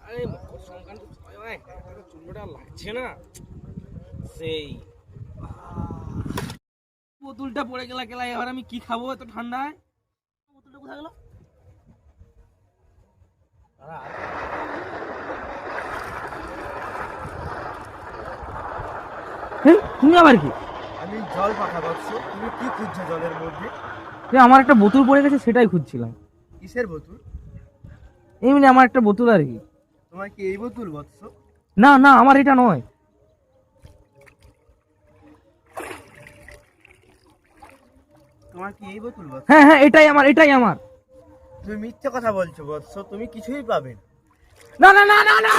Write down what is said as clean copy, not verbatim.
আরে মকর সংক্রান্তি চুলটা লাগছে না সেই বোতলটা পড়ে গেল কেলা। এবার আমি কি খাবো এত ঠান্ডায়? বোতলটা কোথায় গেল? তুমি আবার কি? আমি জল পাখা বলছো, তুমি কি খুঁজছো জলের মধ্যে? আমার একটা বোতল পড়ে গেছে, সেটাই খুঁজছিলাম। কিসের বোতল? এমনি আমার একটা বোতল আর কি। তোমার কি এই বোতল বলছো? না না, আমার এটা নয়। তোমার কি এই বোতল বলছো? হ্যাঁ হ্যাঁ, এটাই আমার, এটাই আমার। তুমি মিথ্যে কথা বলছো বলছো, তুমি কিছুই পাবে না না না না না।